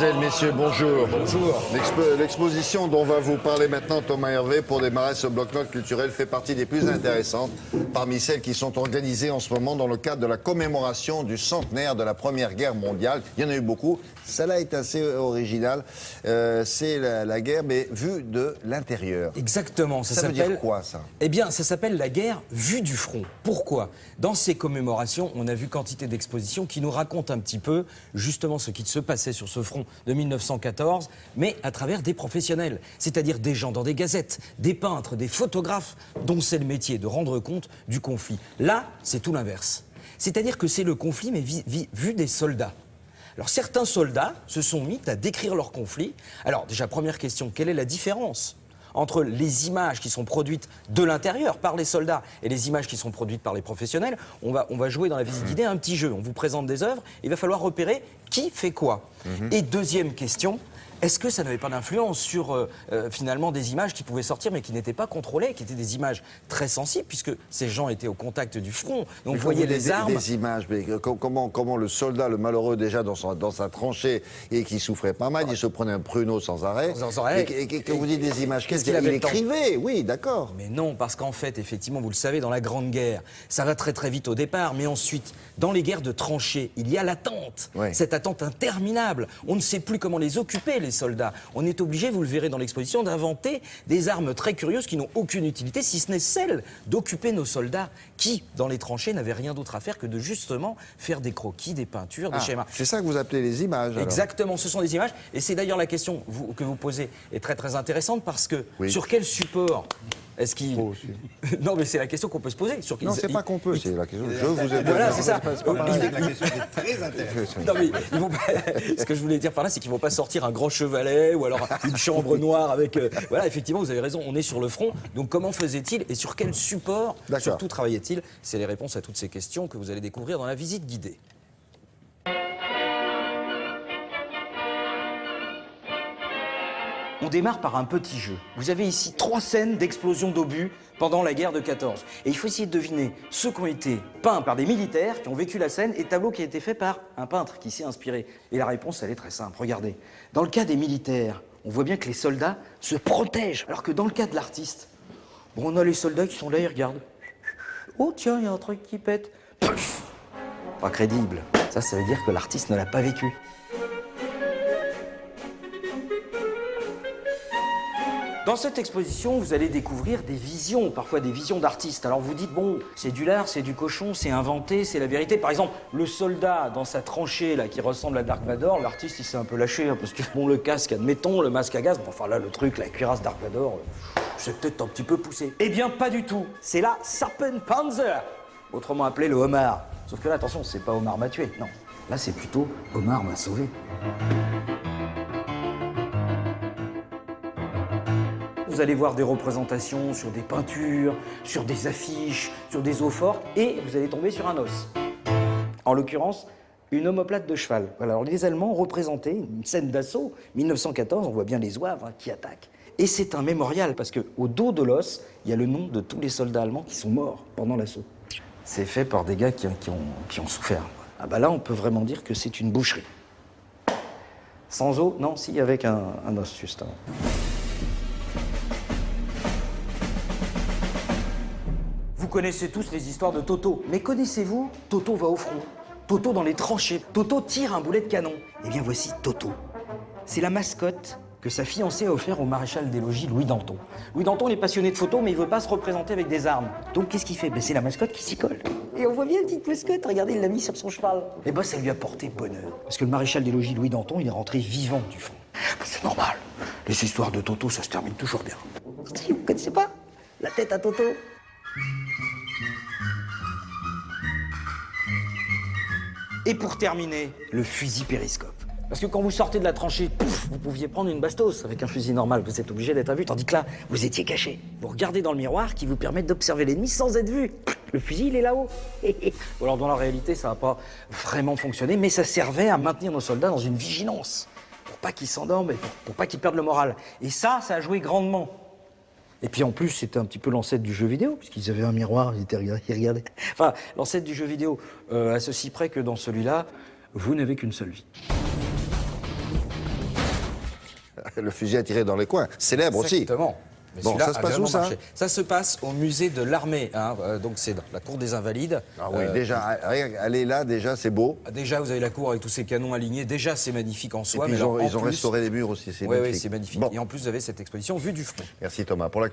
Mesdemoiselles, messieurs, bonjour. Bonjour. L'exposition dont va vous parler maintenant Thomas Hervé pour démarrer ce bloc-notes culturel fait partie des plus intéressantes parmi celles qui sont organisées en ce moment dans le cadre de la commémoration du centenaire de la Première Guerre mondiale. Il y en a eu beaucoup. Celle-là est assez originale. C'est la guerre, mais vue de l'intérieur. Exactement. Ça veut dire quoi, ça? Eh bien, ça s'appelle la guerre vue du front. Pourquoi? Dans ces commémorations, on a vu quantité d'expositions qui nous racontent un petit peu justement ce qui se passait sur ce front de 1914, mais à travers des professionnels, c'est-à-dire des gens dans des gazettes, des peintres, des photographes, dont c'est le métier de rendre compte du conflit. Là, c'est tout l'inverse. C'est-à-dire que c'est le conflit, mais vu des soldats. Alors, certains soldats se sont mis à décrire leur conflit. Alors, déjà, première question, quelle est la différence entre les images qui sont produites de l'intérieur par les soldats et les images qui sont produites par les professionnels? On va jouer dans la visite guidée un petit jeu. On vous présente des œuvres, il va falloir repérer qui fait quoi. Et deuxième question, est-ce que ça n'avait pas d'influence sur finalement des images qui pouvaient sortir mais qui n'étaient pas contrôlées, qui étaient des images très sensibles puisque ces gens étaient au contact du front, donc vous voyez les armes. Des images, mais comment le soldat, le malheureux déjà dans sa tranchée et qui souffrait pas mal, il se prenait un pruneau sans arrêt. Et que vous dites des images, qu'est-ce qu'il avait? Il écrivait, oui, d'accord. Mais non, parce qu'en fait, effectivement, vous le savez, dans la Grande Guerre, ça va très très vite au départ, mais ensuite, dans les guerres de tranchées, il y a l'attente. Ouais. Cette attente interminable. On ne sait plus comment les occuper, les soldats. On est obligé, vous le verrez dans l'exposition, d'inventer des armes très curieuses qui n'ont aucune utilité, si ce n'est celle d'occuper nos soldats qui, dans les tranchées, n'avaient rien d'autre à faire que de justement faire des croquis, des peintures, des schémas. C'est ça que vous appelez les images, alors. Exactement, ce sont des images. Et c'est d'ailleurs la question que vous posez est très très intéressante parce que sur quel support est-ce qu'il... Non, mais c'est la question qu'on peut se poser. Non, c'est pas qu'on peut, c'est la question. Je vous ai Voilà, c'est ça. La question est très intéressante. Non, mais ils vont pas... Ce que je voulais dire par là, c'est qu'ils vont pas sortir un grand chevalet ou alors une chambre noire avec... Voilà, effectivement, vous avez raison, on est sur le front. Donc comment faisait-il et sur quel support surtout travaillait-il? C'est les réponses à toutes ces questions que vous allez découvrir dans la visite guidée. On démarre par un petit jeu. Vous avez ici 3 scènes d'explosion d'obus pendant la guerre de 14. Et il faut essayer de deviner ceux qui ont été peints par des militaires qui ont vécu la scène et tableau qui a été fait par un peintre qui s'est inspiré. Et la réponse, elle est très simple. Regardez. Dans le cas des militaires, on voit bien que les soldats se protègent. Alors que dans le cas de l'artiste, bon, on a les soldats qui sont là, ils regardent. Oh tiens, il y a un truc qui pète. Puf, pas crédible. Ça veut dire que l'artiste ne l'a pas vécu. Dans cette exposition, vous allez découvrir des visions, parfois des visions d'artistes. Alors vous dites, bon, c'est du lard, c'est du cochon, c'est inventé, c'est la vérité. Par exemple, le soldat dans sa tranchée, là, qui ressemble à Dark Vador, l'artiste, il s'est un peu lâché, hein, parce que, bon, le casque, admettons, le masque à gaz, bon, enfin là, le truc, la cuirasse Dark Vador, c'est peut-être un petit peu poussé. Eh bien, pas du tout. C'est la Sarpenpanzer, autrement appelé le homard. Sauf que là, attention, c'est pas Omar m'a tué, non. Là, c'est plutôt Omar m'a sauvé. Vous allez voir des représentations sur des peintures, sur des affiches, sur des eaux fortes, et vous allez tomber sur un os. En l'occurrence, une omoplate de cheval. Voilà, alors les Allemands représentaient une scène d'assaut, 1914, on voit bien les zouaves qui attaquent. Et c'est un mémorial, parce qu'au dos de l'os, il y a le nom de tous les soldats allemands qui sont morts pendant l'assaut. C'est fait par des gars qui ont souffert. Ah bah là, on peut vraiment dire que c'est une boucherie. Sans os, non, si, avec un os, justement. Vous connaissez tous les histoires de Toto, mais connaissez-vous Toto va au front? Toto dans les tranchées, Toto tire un boulet de canon. Eh bien voici Toto. C'est la mascotte que sa fiancée a offert au maréchal des logis Louis Danton. Louis Danton est passionné de photos, mais il veut pas se représenter avec des armes. Donc qu'est-ce qu'il fait? Ben, c'est la mascotte qui s'y colle. Et on voit bien une petite mascotte, regardez, il l'a mis sur son cheval. Et ben ça lui a porté bonheur. Parce que le maréchal des logis Louis Danton, il est rentré vivant du front. C'est normal. Les histoires de Toto, ça se termine toujours bien. Vous connaissez pas la tête à Toto? Et pour terminer, le fusil périscope. Parce que quand vous sortez de la tranchée, pouf, vous pouviez prendre une bastos. Avec un fusil normal, vous êtes obligé d'être à vue, tandis que là, vous étiez caché. Vous regardez dans le miroir qui vous permet d'observer l'ennemi sans être vu. Le fusil, il est là-haut. Alors dans la réalité, ça n'a pas vraiment fonctionné, mais ça servait à maintenir nos soldats dans une vigilance. Pour pas qu'ils s'endorment et pour pas qu'ils perdent le moral. Et ça a joué grandement. Et puis en plus, c'était un petit peu l'ancêtre du jeu vidéo, puisqu'ils avaient un miroir, ils regardaient. Enfin, l'ancêtre du jeu vidéo, à ceci près que dans celui-là, vous n'avez qu'une seule vie. le fusil à tirer dans les coins, célèbre aussi. Exactement. Mais Bon, celui-là ça se a passe où, vraiment ça marché. Ça se passe au musée de l'armée, hein, donc c'est dans la cour des Invalides. Ah oui, déjà, aller là, déjà, c'est beau. Déjà, vous avez la cour avec tous ces canons alignés. Déjà, c'est magnifique en Et soi. puis mais ils ont alors, en plus- restauré les murs aussi, c'est Oui, magnifique. c'est magnifique. Bon. Et en plus, vous avez cette exposition vue du front. Merci Thomas. Pour l'actu.